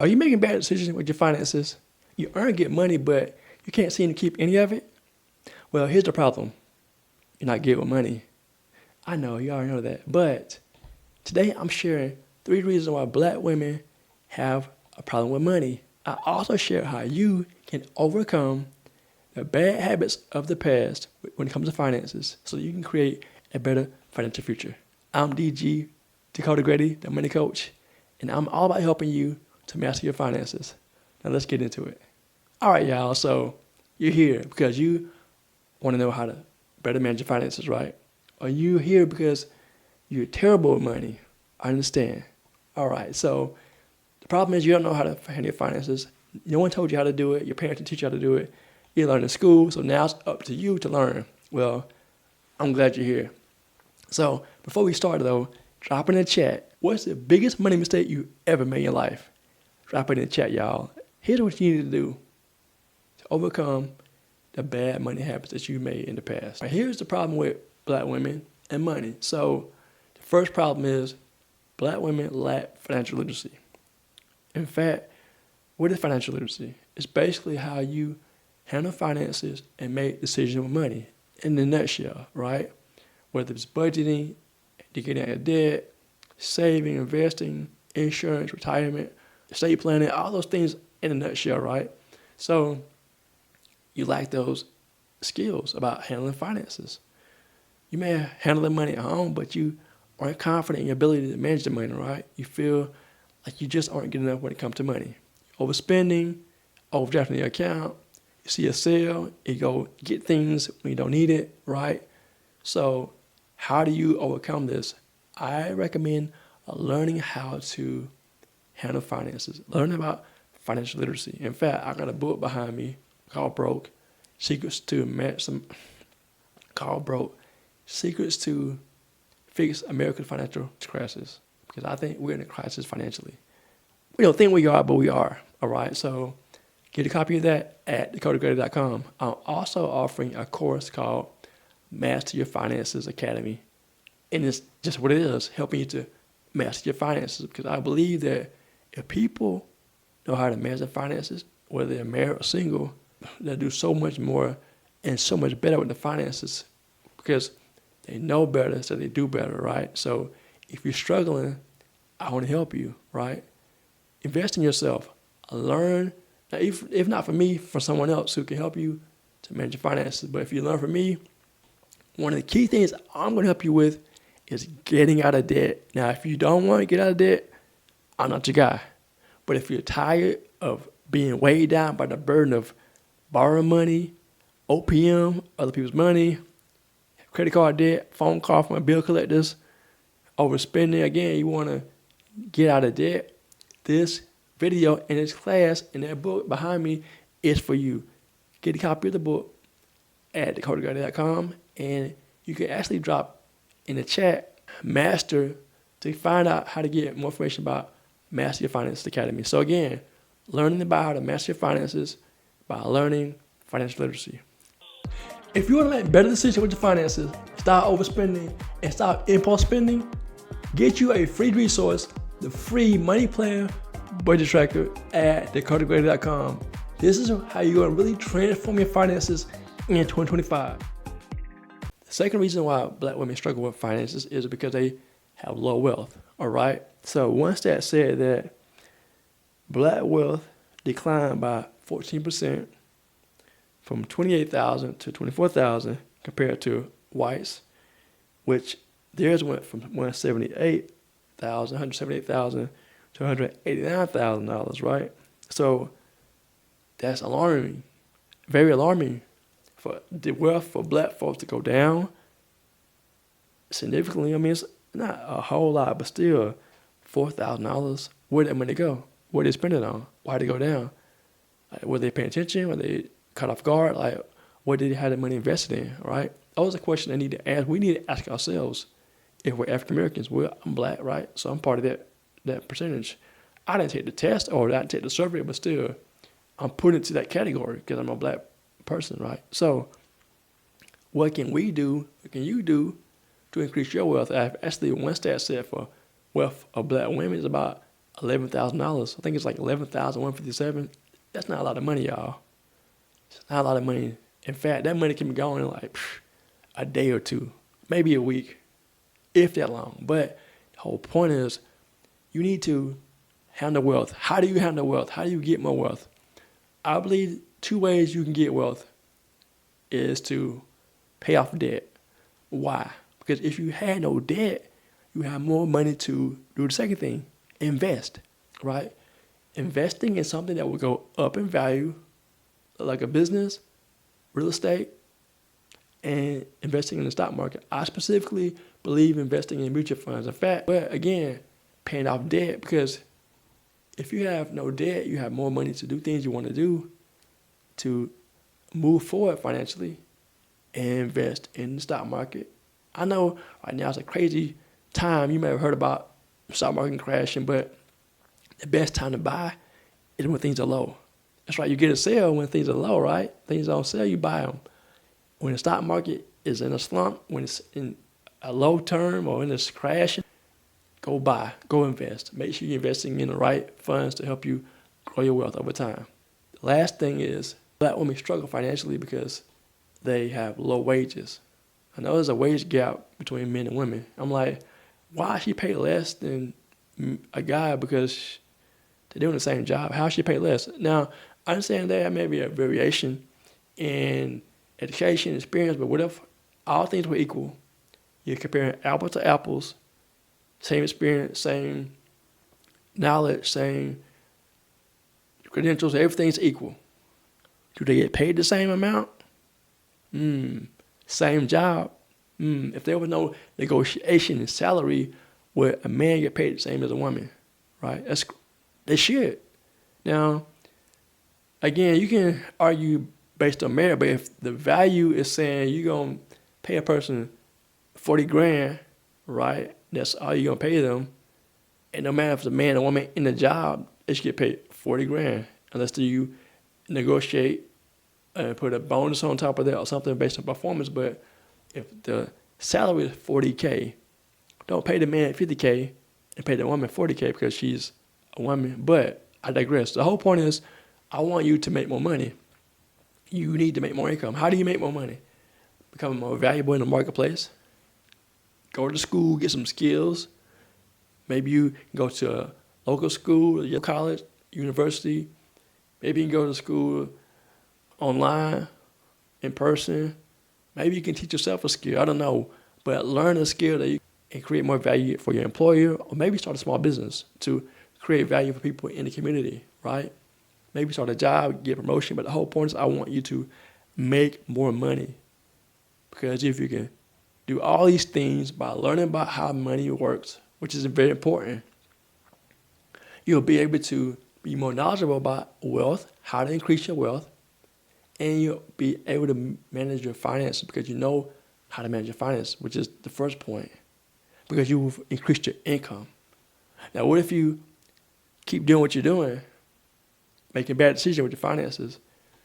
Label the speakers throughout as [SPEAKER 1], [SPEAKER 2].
[SPEAKER 1] Are you making bad decisions with your finances? You earn good money, but you can't seem to keep any of it? Well, here's the problem. You're not good with money. I know, you already know that. But today I'm sharing 3 reasons why black women have a problem with money. I also share how you can overcome the bad habits of the past when it comes to finances so you can create a better financial future. I'm DG, Dakota Grady, the money coach, and I'm all about helping you to master your finances. Now let's get into it. All right, y'all. So you're here because you want to know how to better manage your finances, right? Are you here because you're terrible with money? I understand. All right. So the problem is you don't know how to handle your finances. No one told you how to do it. Your parents didn't teach you how to do it. You learned in school, so now it's up to you to learn. Well, I'm glad you're here. So before we start though, drop in the chat. What's the biggest money mistake you ever made in your life? Drop it in the chat, y'all. Here's what you need to do to overcome the bad money habits that you made in the past. Right, here's the problem with black women and money. So the first problem is black women lack financial literacy. In fact, what is financial literacy? It's basically how you handle finances and make decisions with money in the nutshell, right? Whether it's budgeting, to get out of debt, saving, investing, insurance, retirement, estate planning, all those things in a nutshell, right? So you lack those skills about handling finances. You may handle the money at home, but you aren't confident in your ability to manage the money, right? You feel like you just aren't good enough when it comes to money. Overspending, overdrafting your account, you see a sale, you go get things when you don't need it, right? So how do you overcome this? I recommend learning how to handle finances, learn about financial literacy. In fact, I got a book behind me called Broke, Secrets to Secrets to Fix America's Financial Crisis. Because I think we're in a crisis financially. We don't think we are, but we are. All right. So get a copy of that at dakotagrady.com. I'm also offering a course called Master Your Finances Academy. And it's just what it is, helping you to master your finances. Because I believe that if people know how to manage their finances, whether they're married or single, they'll do so much more and so much better with the finances because they know better, so they do better, right? So if you're struggling, I want to help you, right? Invest in yourself. Learn. Now, if not for me, for someone else who can help you to manage your finances. But if you learn from me, one of the key things I'm going to help you with is getting out of debt. Now, if you don't want to get out of debt, I'm not your guy. But if you're tired of being weighed down by the burden of borrowing money, OPM, other people's money, credit card debt, phone call from bill collectors, overspending, again, you want to get out of debt, this video and this class and that book behind me is for you. Get a copy of the book at dakotagrady.com and you can actually drop in the chat master to find out how to get more information about Master Your Finances Academy. So again, learning about how to master your finances by learning financial literacy. If you want to make better decisions with your finances, stop overspending and stop impulse spending, get you a free resource, the free money plan budget tracker at dakotagrady.com. This is how you're going to really transform your finances in 2025. The second reason why black women struggle with finances is because they have low wealth, all right? So one stat said that black wealth declined by 14% from 28,000 to 24,000 compared to whites, which theirs went from 178,000 to $189,000, right? So that's alarming, very alarming for the wealth for black folks to go down significantly. I mean, it's not a whole lot, but still $4,000. Where'd that money go? What did they spend it on? Why'd it go down? Like, were they paying attention? Were they caught off guard? Like, what did they have the money invested in, right? Those are questions I need to ask. We need to ask ourselves if we're African Americans. Well, I'm black, right? So I'm part of that percentage. I didn't take the test or I didn't take the survey, but still, I'm put into that category because I'm a black person, right? So what can we do, what can you do to increase your wealth? Actually, one stat said for wealth of black women is about $11,000. I think it's like 11,157. That's not a lot of money, y'all. It's not a lot of money. In fact, that money can be gone in like a day or two, maybe a week, if that long. But the whole point is you need to handle wealth. How do you handle wealth? How do you get more wealth? I believe 2 ways you can get wealth is to pay off debt. Why? Because if you had no debt, you have more money to do the second thing, invest, right? Investing in something that will go up in value, like a business, real estate, and investing in the stock market. I specifically believe investing in mutual funds. In fact, but again, paying off debt, because if you have no debt, you have more money to do things you want to do, to move forward financially, and invest in the stock market. I know right now it's a crazy time. You may have heard about the stock market crashing, but the best time to buy is when things are low. That's right, you get a sale when things are low, right? Things on sale, you buy them. When the stock market is in a slump, when it's in a low term or in this crash, go buy, go invest. Make sure you're investing in the right funds to help you grow your wealth over time. The last thing is Black women struggle financially because they have low wages. I know there's a wage gap between men and women. I'm like, why she pay less than a guy because they're doing the same job? How she pay less? Now, I understand there may be a variation in education, experience, but what if all things were equal? You're comparing apples to apples, same experience, same knowledge, same credentials, everything's equal. Do they get paid the same amount? Same job? If there was no negotiation in salary where a man get paid the same as a woman, right? They should. Now, again, you can argue based on merit, but if the value is saying you're going to pay a person 40 grand, right? That's all you're going to pay them. And no matter if it's a man or woman in the job, they should get paid 40 grand unless you negotiate and put a bonus on top of that or something based on performance. But if the salary is 40K, don't pay the man 50K and pay the woman 40K because she's a woman. But I digress. The whole point is I want you to make more money. You need to make more income. How do you make more money? Become more valuable in the marketplace. Go to school, get some skills. Maybe you go to a local school, your college, university. Maybe you can go to school online, in person. Maybe you can teach yourself a skill. I don't know. But learn a skill that you can create more value for your employer, or maybe start a small business to create value for people in the community, right? Maybe start a job, get a promotion. But the whole point is I want you to make more money. Because if you can do all these things by learning about how money works, which is very important, you'll be able to be more knowledgeable about wealth, how to increase your wealth, and you'll be able to manage your finances because you know how to manage your finances, which is the first point, because you've increased your income. Now, what if you keep doing what you're doing, making bad decisions with your finances,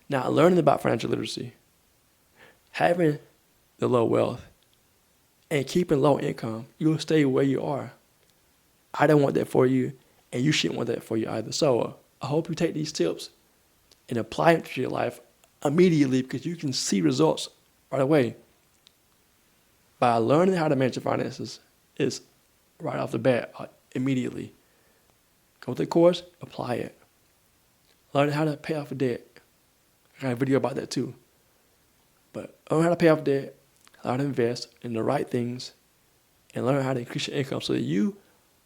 [SPEAKER 1] not learning about financial literacy, having the low wealth, and keeping low income? You'll stay where you are. I don't want that for you, and you shouldn't want that for you either. So I hope you take these tips and apply them to your life immediately, because you can see results right away. By learning how to manage your finances is right off the bat, immediately. Go through the course, apply it. Learn how to pay off a debt. I got a video about that too. But learn how to pay off debt, how to invest in the right things, and learn how to increase your income so that you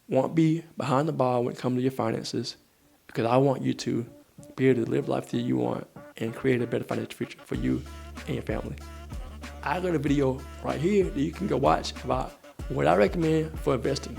[SPEAKER 1] won't be behind the ball when it comes to your finances, because I want you to be able to live the life that you want and create a better financial future for you and your family. I got a video right here that you can go watch about what I recommend for investing.